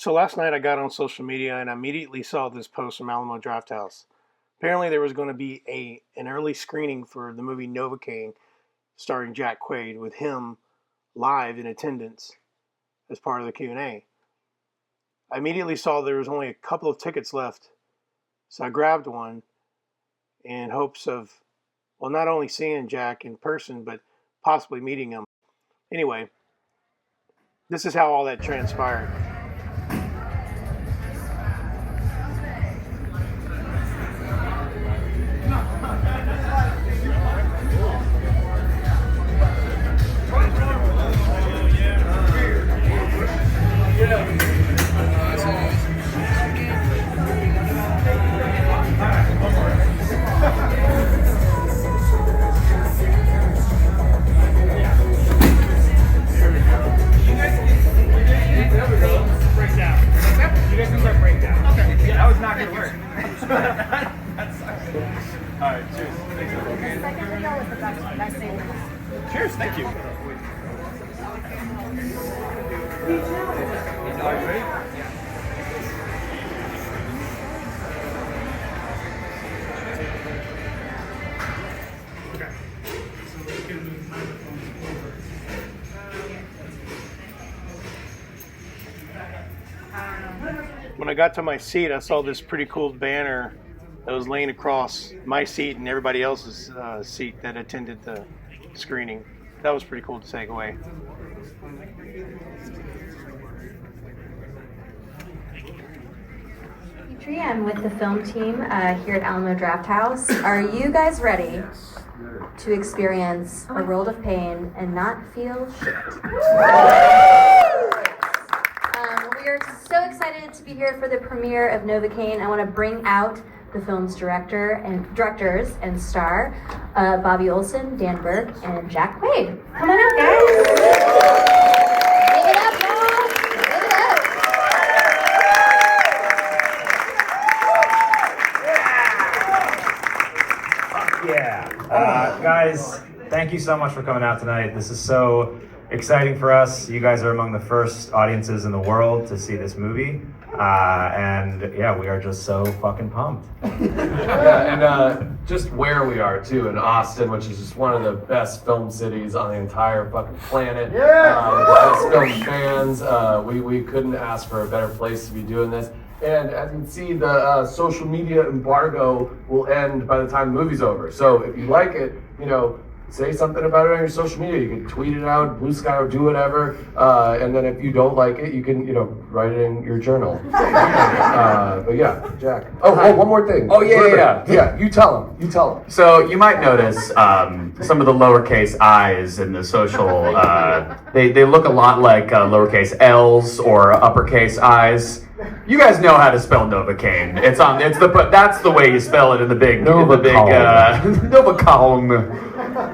So last night I got on social media and I immediately saw this post from Alamo Drafthouse. Apparently there was going to be an early screening for the movie Novocaine starring Jack Quaid with him live in attendance as part of the Q&A. I immediately saw there was only a couple of tickets left, so I grabbed one in hopes of, well, not only seeing Jack in person, but possibly meeting him. Anyway, this is how all that transpired. Alright, cheers. Cheers, thank you. When I got to my seat, I saw this pretty cool banner that was laying across my seat and everybody else's seat that attended the screening. That was pretty cool to take away. I'm with the film team here at Alamo Drafthouse. Are you guys ready to experience a world of pain and not feel shit? We are so excited to be here for the premiere of Novocaine. I want to bring out the film's directors and star, Bobby Olsen, Dan Berk, and Jack Quaid. Come on out, guys. Give it up, y'all. Give it up. Yeah. Guys, thank you so much for coming out tonight. This is so exciting for us. You guys are among the first audiences in the world to see this movie. And yeah, we are just so fucking pumped. Yeah, and just where we are too, in Austin, which is just one of the best film cities on the entire fucking planet. The best film fans. We couldn't ask for a better place to be doing this. And as you can see, the social media embargo will end by the time the movie's over. So if you like it, say something about it on your social media. You can tweet it out, Blue Sky, or do whatever. And then if you don't like it, you can, write it in your journal. But yeah, Jack. Oh, one more thing. Oh, yeah. Yeah, you tell him. So you might notice some of the lowercase i's in the social, they look a lot like lowercase l's or uppercase i's. You guys know how to spell Novocaine. That's the way you spell it in the big Novocaine.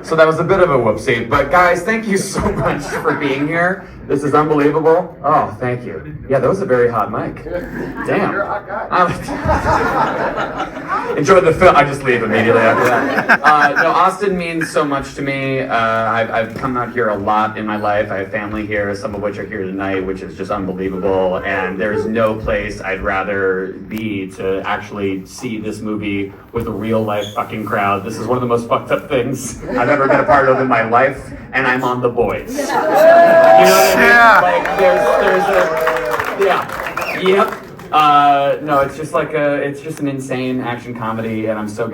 So that was a bit of a whoopsie. But guys, thank you so much for being here. This is unbelievable. Oh, thank you. Yeah, that was a very hot mic. Damn. You're a hot guy. Enjoy the film. I just leave immediately after that. No, Austin means so much to me. I've come out here a lot in my life. I have family here, some of which are here tonight, which is just unbelievable. And there is no place I'd rather be to actually see this movie with a real life fucking crowd. This is one of the most fucked up things I've ever been a part of in my life, and I'm on The Boys. You know what I mean? Like yep. No, it's just it's just an insane action comedy, and I'm so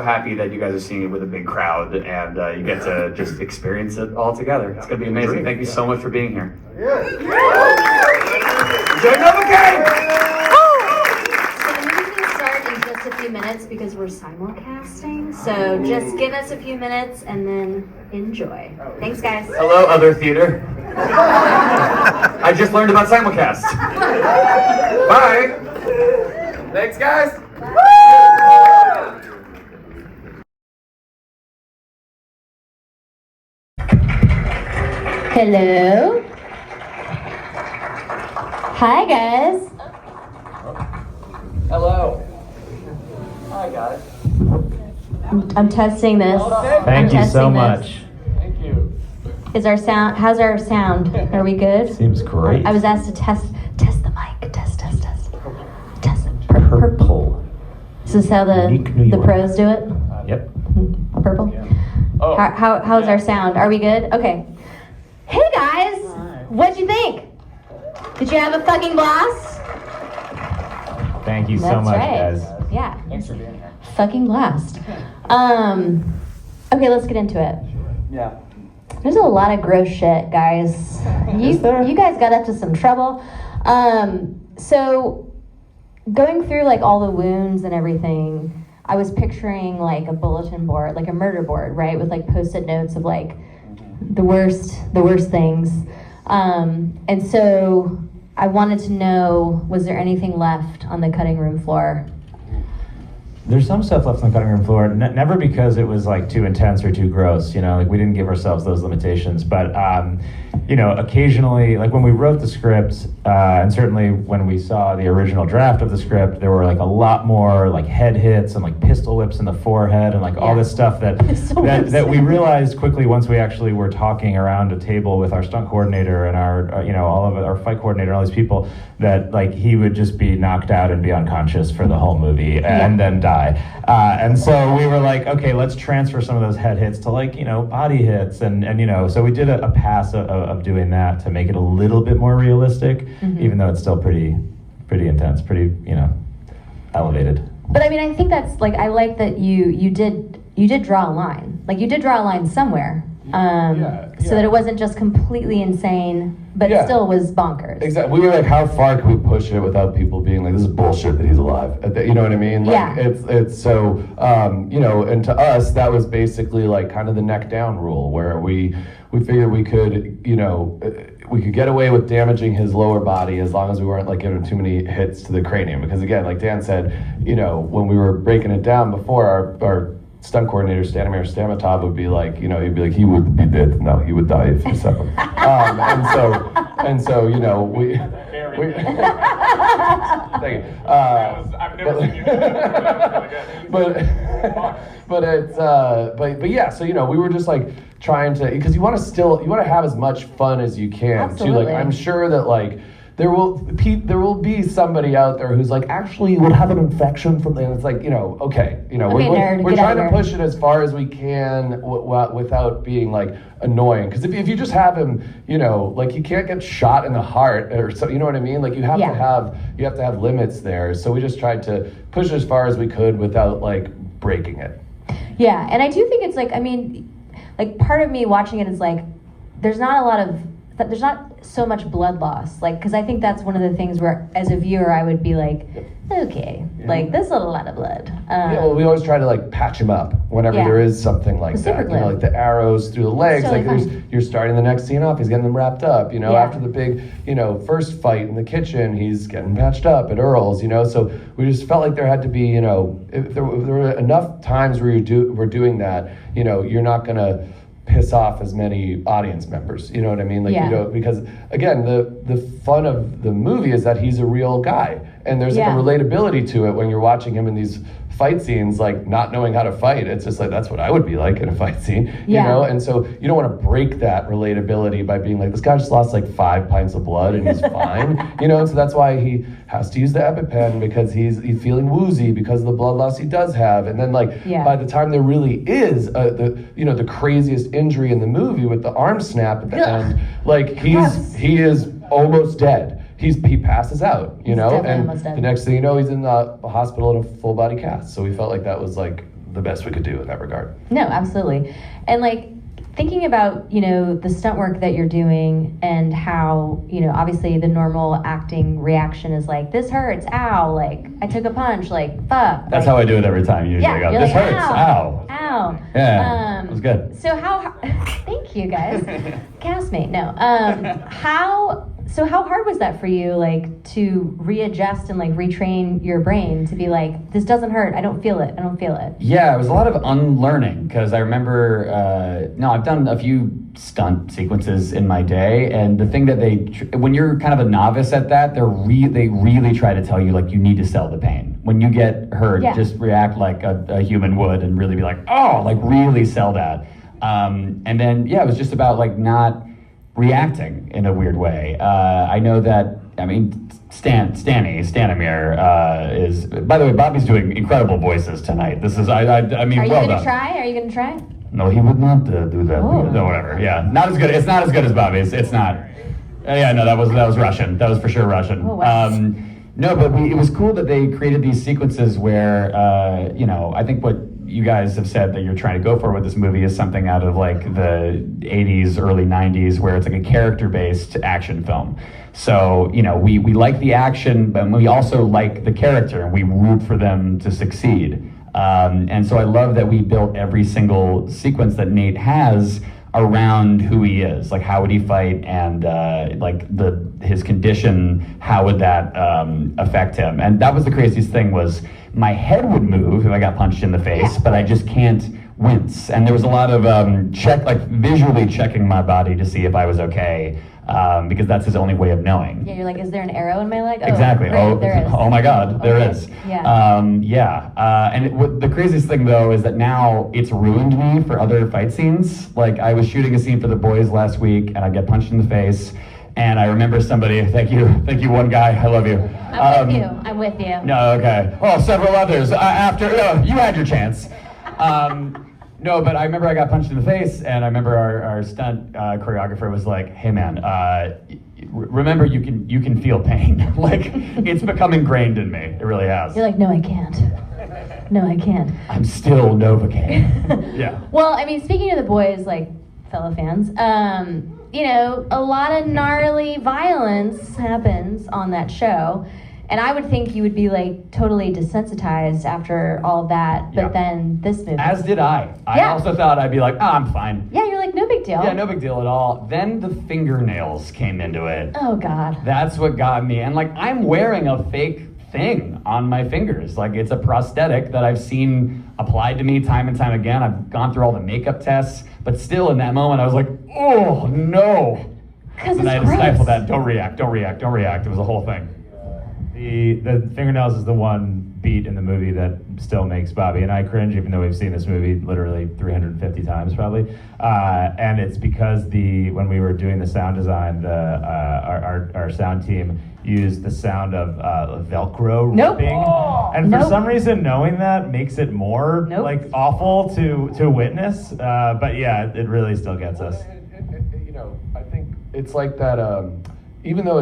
happy that you guys are seeing it with a big crowd, and you get to just experience it all together. It's gonna be amazing. Thank you so much for being here. Enjoy Novocaine! A few minutes because we're simulcasting, so just give us a few minutes and then enjoy. Thanks, guys. Hello, other theater. I just learned about simulcast. Bye. Thanks, guys. Hello. Hi, guys. Hello. Hi, guys. I'm testing this. Thank you so much. Thank you. How's our sound? Are we good? Seems great. I was asked to test the mic. purple. Is this how Unique New the York. pros do it? Yep. Purple? Oh, How's our sound? Are we good? Okay. Hey guys! What'd you think? Did you have a fucking blast? Thank you so That's much, right. guys. Yeah. Thanks for being here. Fucking blast. Okay, let's get into it. Yeah. There's a lot of gross shit, guys. You guys got up to some trouble. So going through like all the wounds and everything, I was picturing like a bulletin board, like a murder board, right, with like post-it notes of like the worst things. And so I wanted to know, was there anything left on the cutting room floor? There's some stuff left on the cutting room floor, never because it was like too intense or too gross, you know, like we didn't give ourselves those limitations, but you know, occasionally, like when we wrote the script, and certainly when we saw the original draft of the script, there were like a lot more like head hits and like pistol whips in the forehead and like all this stuff that we realized quickly once we actually were talking around a table with our stunt coordinator and our you know, all of our fight coordinator and all these people, that like he would just be knocked out and be unconscious for the whole movie and then die. And so we were like, okay, let's transfer some of those head hits to like, you know, body hits and you know, so we did a pass of doing that to make it a little bit more realistic, even though it's still pretty intense, pretty, you know, elevated. But I mean, I think that's like, I like that you did draw a line. Like you did draw a line somewhere. So that it wasn't just completely insane, but it still was bonkers. Exactly. We were like, how far can we push it without people being like, this is bullshit that he's alive? You know what I mean? Like, it's so, you know, and to us, that was basically like kind of the neck down rule, where we figured we could, you know, we could get away with damaging his lower body as long as we weren't like giving him too many hits to the cranium. Because again, like Dan said, you know, when we were breaking it down before, our stunt coordinator Stanimir Stamatov would be like, you know, he'd be like, he would be dead. No, he would die if you suck him. And so, you know, we thank you. I've never seen you do that. But yeah, so you know, we were just like trying to, because you want to have as much fun as you can. Absolutely. Too. Like I'm sure that like there will be somebody out there who's like, actually, you would have an infection from the, and it's like, you know, okay, you know, we're trying to push it as far as we can without being like annoying. Because if you just have him, you know, like he can't get shot in the heart or so, you know what I mean? Like you have to have limits there. So we just tried to push it as far as we could without like breaking it. Yeah, and I do think it's like, I mean, like part of me watching it is like, there's not so much blood loss, like, because I think that's one of the things where as a viewer I would be like, okay, like this is a lot of blood. Well, we always try to like patch him up whenever there is something like that. You know, like the arrows through the legs, Totally like you're starting the next scene off, he's getting them wrapped up, you know, after the big, you know, first fight in the kitchen, he's getting patched up at Earl's, you know, so we just felt like there had to be, you know, if there were enough times where we're doing that, you know, you're not gonna piss off as many audience members, you know what I mean? Like, you know, because again, the fun of the movie is that he's a real guy, and there's like a relatability to it when you're watching him in these fight scenes, like not knowing how to fight. It's just like, that's what I would be like in a fight scene, you know? And so you don't want to break that relatability by being like, this guy just lost like 5 pints of blood and he's fine, you know? And so that's why he has to use the EpiPen, because he's feeling woozy because of the blood loss he does have. And then like, by the time there really is the craziest injury in the movie with the arm snap at the end, like he is almost dead. He passes out, you know, and the next thing you know, he's in the hospital in a full body cast. So we felt like that was like the best we could do in that regard. No, absolutely. And like thinking about, you know, the stunt work that you're doing and how, you know, obviously the normal acting reaction is like, this hurts, ow, like I took a punch, like fuck. That's how I do it every time usually. I go, this hurts, ow. Ow. Yeah, it was good. So thank you guys. Castmate, no. How hard was that for you, like, to readjust and like retrain your brain to be like, this doesn't hurt, I don't feel it. Yeah, it was a lot of unlearning, because I remember, I've done a few stunt sequences in my day, and the thing that when you're kind of a novice at that, they really try to tell you, like, you need to sell the pain. When you get hurt, just react like a human would and really be like, oh, like really sell that. And then, it was just about like not reacting in a weird way. I know that I mean, Stanimir is. By the way, Bobby's doing incredible voices tonight. This is, I mean, Are you well gonna done. try? Are you gonna try? No, he would not do that. Oh. No, whatever. Yeah, not as good. It's not as good as Bobby's. It's not. Yeah, no, that was Russian. That was for sure Russian. Oh, wow. No, but it was cool that they created these sequences where, I think what you guys have said that you're trying to go for with this movie is something out of like the 80s, early 90s, where it's like a character-based action film. So, we like the action, but we also like the character, and we root for them to succeed. And so I love that we built every single sequence that Nate has around who he is, like how would he fight, and his condition, how would that affect him. And that was the craziest thing, was my head would move if I got punched in the face, but I just can't wince. And there was a lot of visually checking my body to see if I was okay, because that's his only way of knowing. Yeah, you're like, is there an arrow in my leg? Oh, Exactly. Great, there is. Oh my God, there Okay. is. Yeah. And the craziest thing though is that now it's ruined me for other fight scenes. Like I was shooting a scene for The Boys last week, and I get punched in the face, and I remember somebody. Thank you, one guy. I love you. I'm with you. No, okay. Oh, several others after. You had your chance. No, but I remember I got punched in the face, and I remember our stunt choreographer was like, "Hey, man, remember you can feel pain. Like it's become ingrained in me. It really has." You're like, no, I can't. No, I can't. I'm still Novocaine. Yeah. Well, I mean, speaking of The Boys, like fellow fans, a lot of gnarly violence happens on that show. And I would think you would be like totally desensitized after all of that, but then this movie. As did I. I also thought I'd be like, I'm fine. Yeah, you're like, no big deal. Yeah, no big deal at all. Then the fingernails came into it. Oh God. That's what got me. And like, I'm wearing a fake thing on my fingers. Like it's a prosthetic that I've seen applied to me time and time again. I've gone through all the makeup tests, but still in that moment I was like, oh no. Because and I had to stifle that. Don't react. It was a whole thing. The fingernails is the one beat in the movie that still makes Bobby and I cringe, even though we've seen this movie literally 350 times probably. And it's because when we were doing the sound design, our sound team used the sound of Velcro ripping. And for some reason, knowing that makes it more like awful to witness. But yeah, it really still gets us. I think it's like that. Even though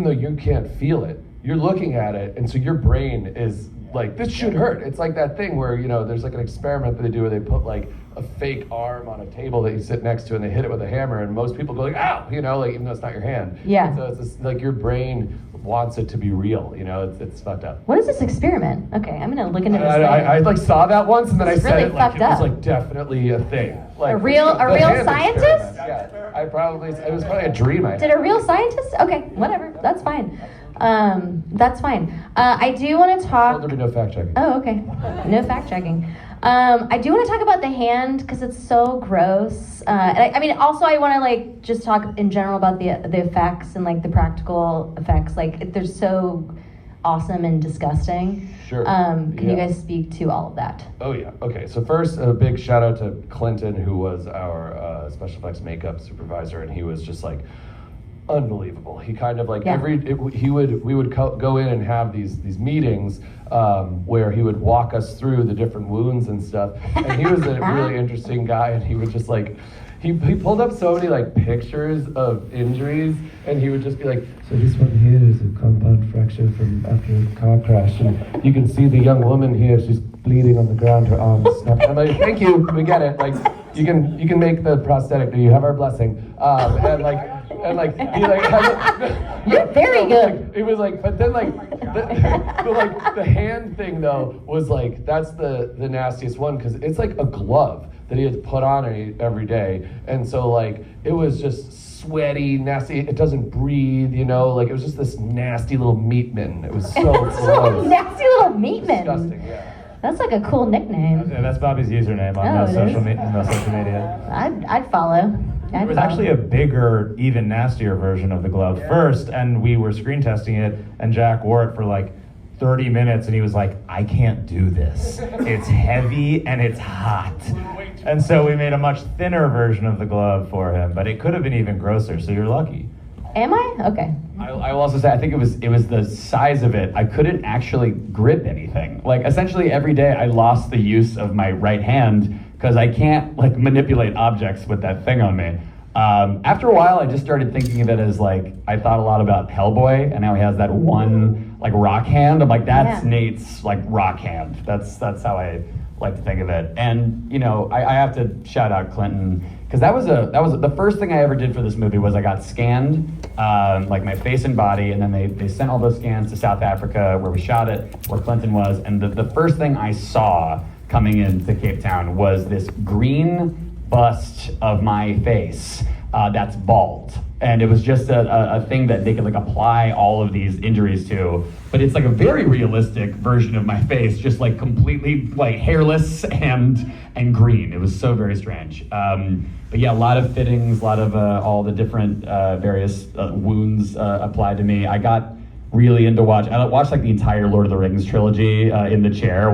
you can't feel it, you're looking at it, and so your brain is like, this should hurt. It's like that thing where, there's like an experiment that they do where they put like a fake arm on a table that you sit next to, and they hit it with a hammer, and most people go like, ow, even though it's not your hand. Yeah. So it's just, like your brain wants it to be real, it's fucked up. What is this experiment? Okay, I'm gonna look into this I like saw that once, and then I said really it like it was fucked up. like definitely a thing. Like A real hand scientist? experiment. Yeah, it was probably a dream I had. Did a real scientist? Okay, whatever. That's fine. That's fine. I do want to talk. There'll be no fact checking. Oh, okay. No fact checking. I do want to talk about the hand because it's so gross. And I mean, also I want to just talk in general about the effects and the practical effects. They're so awesome and disgusting. Sure. Can you guys speak to all of that? Oh yeah. Okay. So first, a big shout out to Clinton, who was our special effects makeup supervisor, and he was just unbelievable. He kind of we would go in and have these meetings where he would walk us through the different wounds and stuff. And he was a really interesting guy, and he would just he pulled up so many pictures of injuries, and he would just be like, so this one here is a compound fracture from after a car crash, and you can see the young woman here, she's bleeding on the ground, her arms snapped. I'm like, thank you, we get it. You can make the prosthetic. You have our blessing. You're very good. It was but then the hand thing though was that's the nastiest one, because it's like a glove that he had to put on every day, and so it was just sweaty, nasty. It doesn't breathe, it was just this nasty little meat mitten. It was so gross. Nasty little meat mitten. Disgusting. Yeah. That's a cool nickname. Yeah, that's Bobby's username on social media. I'd follow. There was actually a bigger, even nastier version of the glove first, and we were screen testing it, and Jack wore it for 30 minutes, and he was like, I can't do this. It's heavy and it's hot. And so we made a much thinner version of the glove for him, but it could have been even grosser, so you're lucky. Am I? Okay. I will also say I think it was the size of it. I couldn't actually grip anything. Like essentially every day I lost the use of my right hand because I can't like manipulate objects with that thing on me. After a while, I just started thinking of it as like I thought a lot about Hellboy, and now he has that one like rock hand. I'm like, that's Nate's like rock hand. That's how I like to think of it. And you know, I have to shout out Clinton because that was the first thing I ever did for this movie was I got scanned, like my face and body, and then they sent all those scans to South Africa where we shot it, where Clinton was, and the first thing I saw coming into Cape Town was this green bust of my face that's bald. And it was just a thing that they could like apply all of these injuries to. But it's like a very realistic version of my face, just like completely like hairless and green. It was so very strange. But yeah, a lot of fittings, a lot of all the different various wounds applied to me. I got really into I watched like the entire Lord of the Rings trilogy in the chair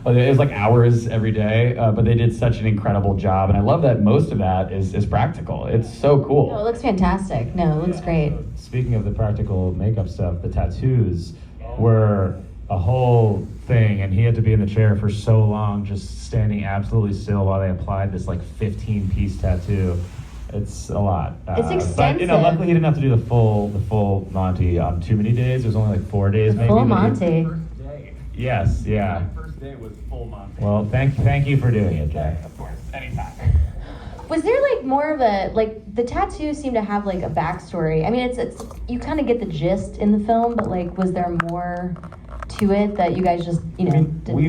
it was like hours every day, but they did such an incredible job, and I love that most of that is practical. It's so cool. No, it looks fantastic. No, it looks great. Speaking of the practical makeup stuff, the tattoos were a whole thing, and he had to be in the chair for so long, just standing absolutely still while they applied this like 15-piece tattoo. It's a lot. It's extensive. But you know, luckily he didn't have to do the full Monty on too many days. It was only like 4 days, maybe. Full Monty. First day. Yes, yeah. The first day was full Monty. Well, thank you for doing it, Jack. Of course, anytime. Was there like more of a like the tattoos seem to have like a backstory? I mean, it's you kind of get the gist in the film, but like, was there more to it that you guys just didn't? We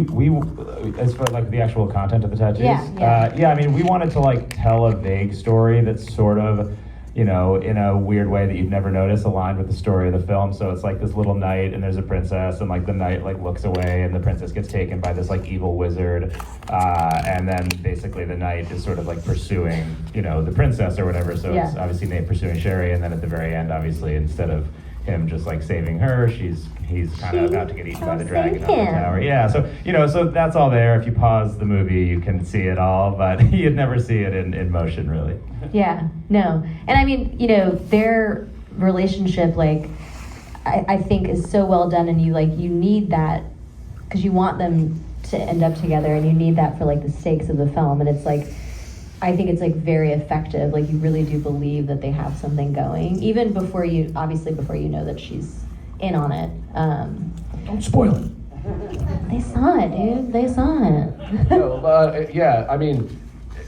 as for like the actual content of the tattoos. Yeah. I mean, we wanted to like tell a vague story that's sort of, you know, in a weird way that you'd never notice, aligned with the story of the film. So it's like this little knight and there's a princess, and like the knight like looks away and the princess gets taken by this like evil wizard, and then basically the knight is sort of like pursuing, you know, the princess or whatever. So it's obviously Nate pursuing Sherry, and then at the very end, obviously, instead of him just like saving her, he's kind of about to get eaten by the dragon on the tower. Yeah, so you know, so that's all there. If you pause the movie, you can see it all, but you'd never see it in motion, really. Yeah, no. And I mean, you know, their relationship, like, I think is so well done, and you need that because you want them to end up together, and you need that for like the stakes of the film. And it's like, I think it's like very effective. Like, you really do believe that they have something going, even before you know that she's in on it. Don't spoil it. They saw it, dude. They saw it. No, yeah, I mean,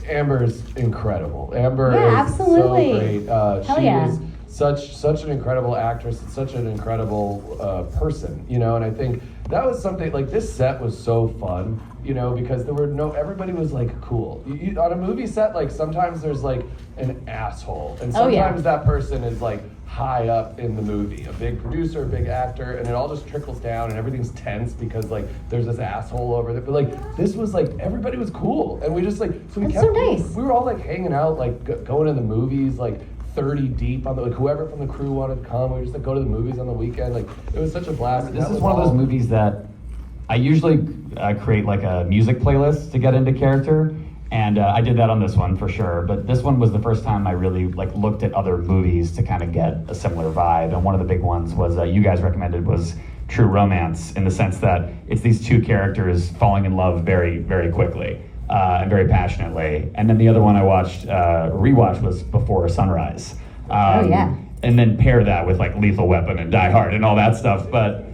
Amber's incredible. Amber is absolutely. so great. Hell she yeah. is such an incredible actress and such an incredible person, you know, and I think that was something, like, this set was so fun, you know, because everybody was like cool. On a movie set, like, sometimes there's like an asshole, and sometimes that person is like high up in the movie, a big producer, a big actor, and it all just trickles down and everything's tense because like there's this asshole over there. But like, this was like, everybody was cool, and we just like, so we That's kept, so nice. we were all like hanging out, like going to the movies, like 30 deep on the, like, whoever from the crew wanted to come, we just like go to the movies on the weekend. Like, it was such a blast. This is one of those movies that I usually create like a music playlist to get into character, and I did that on this one for sure. But this one was the first time I really like looked at other movies to kind of get a similar vibe. And one of the big ones was you guys recommended was True Romance, in the sense that it's these two characters falling in love very, very quickly and very passionately. And then the other one I watched, rewatch, was Before Sunrise. And then pair that with like Lethal Weapon and Die Hard and all that stuff. But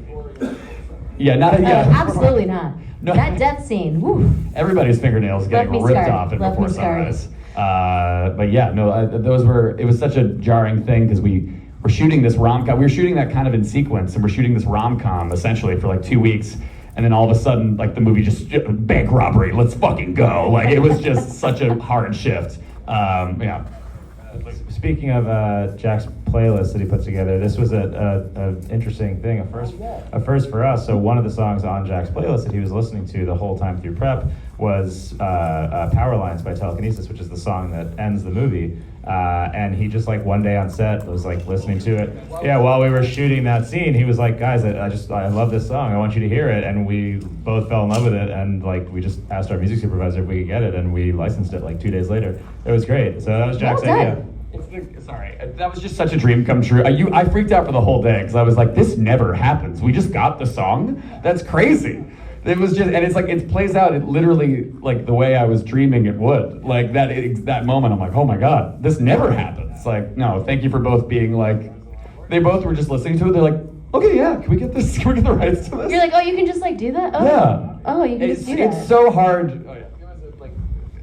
Absolutely not. No. That death scene, woo. Everybody's fingernails getting ripped off in Before Sunrise. But yeah, no, it was such a jarring thing because we were shooting this rom-com. We were shooting that kind of in sequence, and we're shooting this rom-com essentially for like 2 weeks. And then all of a sudden, like, the movie just, bank robbery, let's fucking go. Like, it was just such a hard shift. Speaking of Jack's playlist that he put together, this was a interesting thing, a first for us. So one of the songs on Jack's playlist that he was listening to the whole time through prep was Power Lines by Telekinesis, which is the song that ends the movie. And he just, like, one day on set was like listening to it. Yeah, while we were shooting that scene, he was like, guys, I love this song, I want you to hear it. And we both fell in love with it, and like, we just asked our music supervisor if we could get it, and we licensed it like 2 days later. It was great. So that was Jack's idea. Sorry, that was just such a dream come true. I freaked out for the whole day because I was like, this never happens. We just got the song? That's crazy. It was just, and it's like, it plays out, it literally, like the way I was dreaming it would. Like that moment, I'm like, oh my God, this never happens. Like, no, thank you for both being like, they both were just listening to it. They're like, okay, yeah, can we get this? Can we get the rights to this? You're like, oh, you can just like do that? Oh. Yeah. Oh, you can just do that. It's so hard.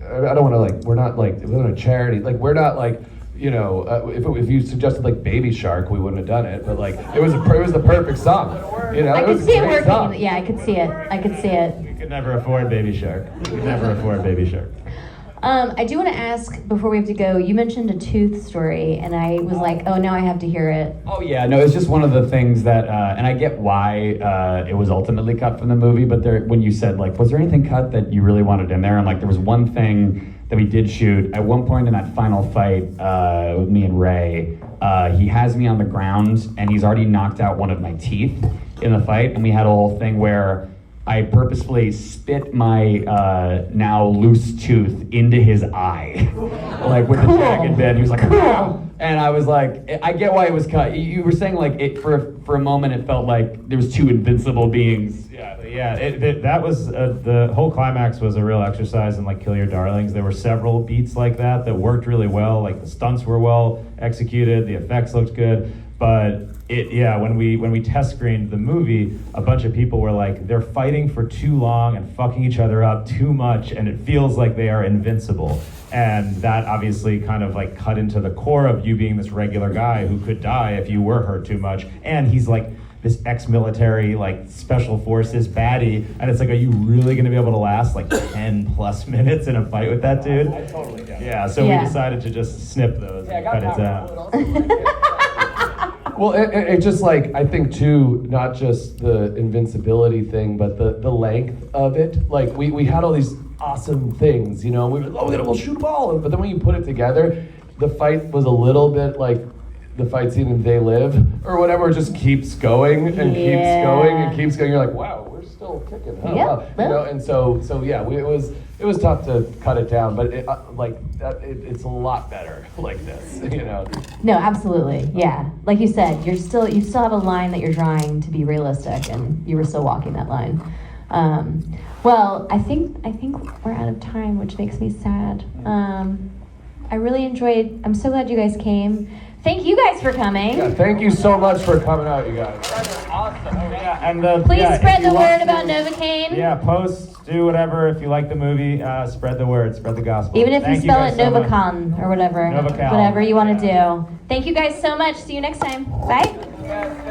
I don't want to like, we're not a charity. Like, we're not like, you know, if you suggested like Baby Shark, we wouldn't have done it. But like, it was the perfect song. You know, I could see it working. Song. Yeah, I could see it. We could never afford Baby Shark. We could never afford Baby Shark. I do want to ask before we have to go. You mentioned a tooth story, and I was like, oh, now I have to hear it. Oh yeah, no, it's just one of the things that, and I get why it was ultimately cut from the movie. But when you said like, was there anything cut that you really wanted in there? And like, there was one thing that we did shoot at one point in that final fight with me and Ray. He has me on the ground, and he's already knocked out one of my teeth in the fight, and we had a whole thing where I purposefully spit my now loose tooth into his eye, like with the jagged bit. He was like, "Cool," and I was like, I get why it was cut. You were saying like it for a moment it felt like there was two invincible beings. Yeah. That was the whole climax was a real exercise in like Kill Your Darlings. There were several beats like that worked really well. Like the stunts were well executed, the effects looked good, but. When we test screened the movie, a bunch of people were like, they're fighting for too long and fucking each other up too much, and it feels like they are invincible. And that obviously kind of like cut into the core of you being this regular guy who could die if you were hurt too much. And he's like this ex-military, like special forces baddie, and it's like, are you really gonna be able to last like 10 plus minutes in a fight with that dude? I totally get it. Yeah, so we decided to just snip those and cut it down. Well, it just like, I think too, not just the invincibility thing, but the length of it. Like we had all these awesome things, you know, we were like, oh, we'll shoot them all. But then when you put it together, the fight was a little bit like the fight scene in They Live or whatever. It just keeps going and keeps going and keeps going. You're like, wow, we're still kicking. Huh? Yeah. Wow. You know, and so yeah, it was tough to cut it down, but it's a lot better like this, you know. No, absolutely. Yeah. Like you said, you still have a line that you're drawing to be realistic, and you were still walking that line. Well, I think we're out of time, which makes me sad. I really enjoyed. I'm so glad you guys came. Thank you guys for coming. Yeah, thank you so much for coming out, you guys. Awesome. Yeah, and Please spread the word about Novocaine. Yeah, post, do whatever. If you like the movie, spread the word, spread the gospel. Even if you spell it guys so much. Novocaine or whatever. Novocaine. Whatever you want to do. Thank you guys so much. See you next time. Bye.